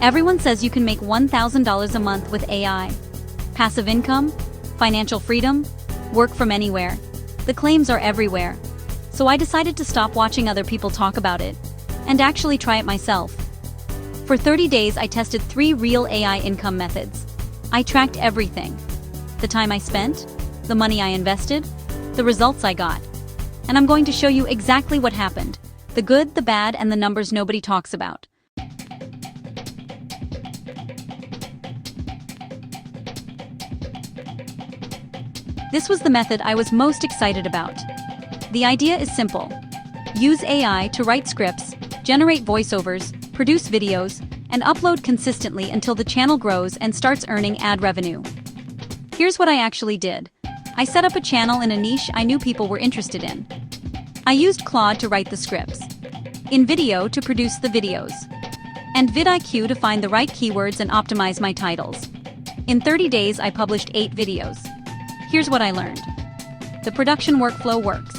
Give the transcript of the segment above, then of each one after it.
Everyone says you can make $1,000 a month with AI. Passive income, financial freedom, work from anywhere. The claims are everywhere. So I decided to stop watching other people talk about it and actually try it myself. For 30 days, I tested 3 real AI income methods. I tracked everything: the time I spent, the money I invested, the results I got. And I'm going to show you exactly what happened: the good, the bad, and the numbers nobody talks about. This was the method I was most excited about. The idea is simple. Use AI to write scripts, generate voiceovers, produce videos, and upload consistently until the channel grows and starts earning ad revenue. Here's what I actually did. I set up a channel in a niche I knew people were interested in. I used Claude to write the scripts, InVideo to produce the videos, and vidIQ to find the right keywords and optimize my titles. In 30 days, I published 8 videos. Here's what I learned. The production workflow works.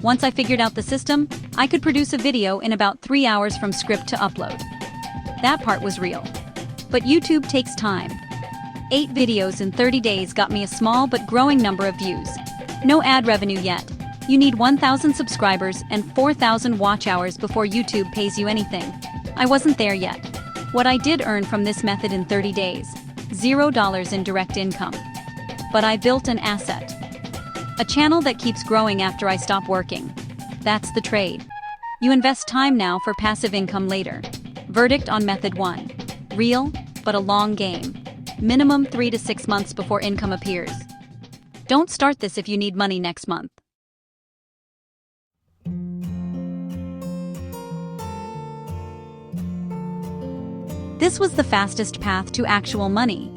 Once I figured out the system, I could produce a video in about 3 hours from script to upload. That part was real. But YouTube takes time. 8 videos in 30 days got me a small but growing number of views. No ad revenue yet. You need 1,000 subscribers and 4,000 watch hours before YouTube pays you anything. I wasn't there yet. What I did earn from this method in 30 days: $0 in direct income. But I built an asset. A channel that keeps growing after I stop working. That's the trade. You invest time now for passive income later. Verdict on method 1. Real, but a long game. Minimum 3 to 6 months before income appears. Don't start this if you need money next month. This was the fastest path to actual money.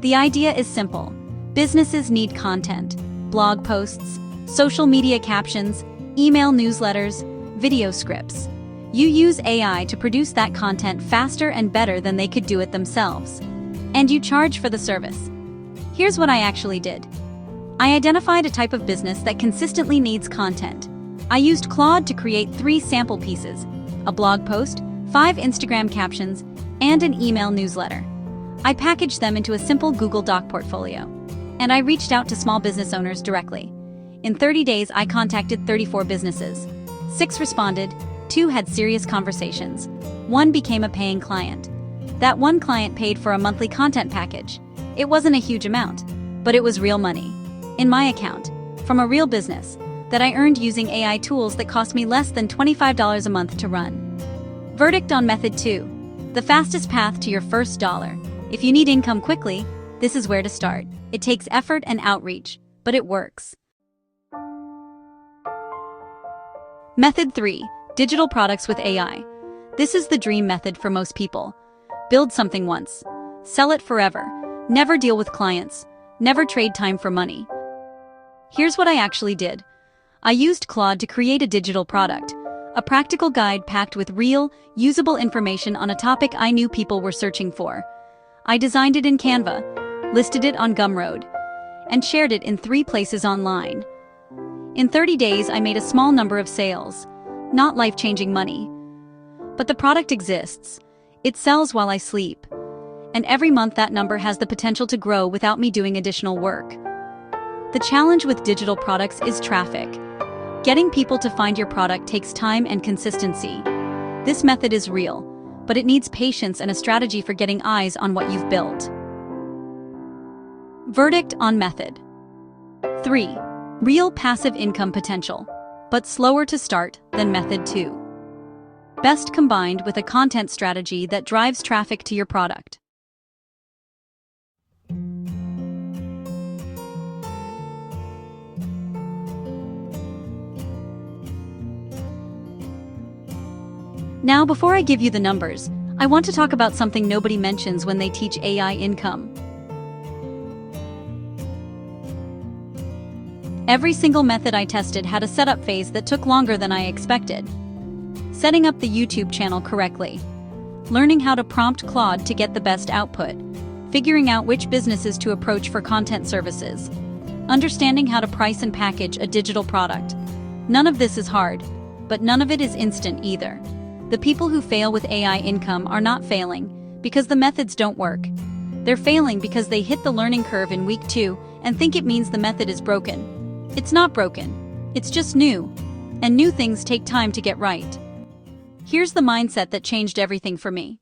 The idea is simple. Businesses need content. Blog posts, social media captions, email newsletters, video scripts. You use AI to produce that content faster and better than they could do it themselves. And you charge for the service. Here's what I actually did. I identified a type of business that consistently needs content. I used Claude to create 3 sample pieces: a blog post, 5 Instagram captions, and an email newsletter. I packaged them into a simple Google Doc portfolio. And I reached out to small business owners directly. In 30 days, I contacted 34 businesses. 6 responded, 2 had serious conversations. 1 became a paying client. That 1 client paid for a monthly content package. It wasn't a huge amount, but it was real money. In my account, from a real business, that I earned using AI tools that cost me less than $25 a month to run. Verdict on method 2. The fastest path to your first dollar. If you need income quickly, this is where to start. It takes effort and outreach, but it works. Method 3. Digital products with AI. This is the dream method for most people. Build something once. Sell it forever. Never deal with clients. Never trade time for money. Here's what I actually did. I used Claude to create a digital product. A practical guide packed with real, usable information on a topic I knew people were searching for. I designed it in Canva, listed it on Gumroad, and shared it in 3 places online. In 30 days, I made a small number of sales. Not life-changing money. But the product exists. It sells while I sleep. And every month that number has the potential to grow without me doing additional work. The challenge with digital products is traffic. Getting people to find your product takes time and consistency. This method is real, but it needs patience and a strategy for getting eyes on what you've built. Verdict on method 3. Real passive income potential, but slower to start than method 2. Best combined with a content strategy that drives traffic to your product. Now, before I give you the numbers, I want to talk about something nobody mentions when they teach AI income. Every single method I tested had a setup phase that took longer than I expected. Setting up the YouTube channel correctly, learning how to prompt Claude to get the best output, figuring out which businesses to approach for content services, understanding how to price and package a digital product. None of this is hard, but none of it is instant either. The people who fail with AI income are not failing. because the methods don't work. They're failing because they hit the learning curve in week 2 and think it means the method is broken. It's not broken. It's just new. And new things take time to get right. Here's the mindset that changed everything for me.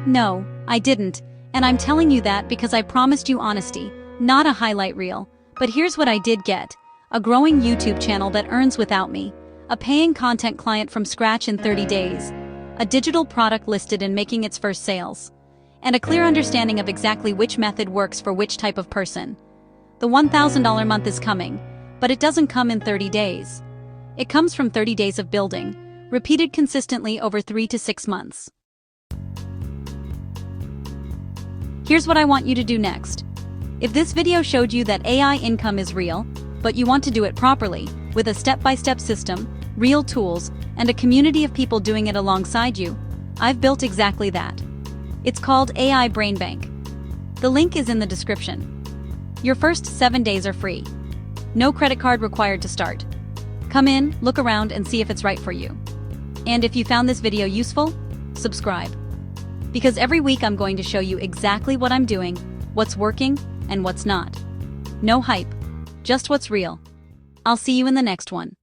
No, I didn't, and I'm telling you that because I promised you honesty, not a highlight reel. But here's what I did get: a growing YouTube channel that earns without me, a paying content client from scratch in 30 days, a digital product listed and making its first sales, and a clear understanding of exactly which method works for which type of person. The $1,000 month is coming, but it doesn't come in 30 days. It comes from 30 days of building, repeated consistently over 3 to 6 months. Here's what I want you to do next. If this video showed you that AI income is real, but you want to do it properly, with a step-by-step system, real tools, and a community of people doing it alongside you, I've built exactly that. It's called AI BrainBank. The link is in the description. Your first 7 days are free. No credit card required to start. Come in, look around, and see if it's right for you. And if you found this video useful, subscribe. Because every week I'm going to show you exactly what I'm doing, what's working, and what's not. No hype, just what's real. I'll see you in the next one.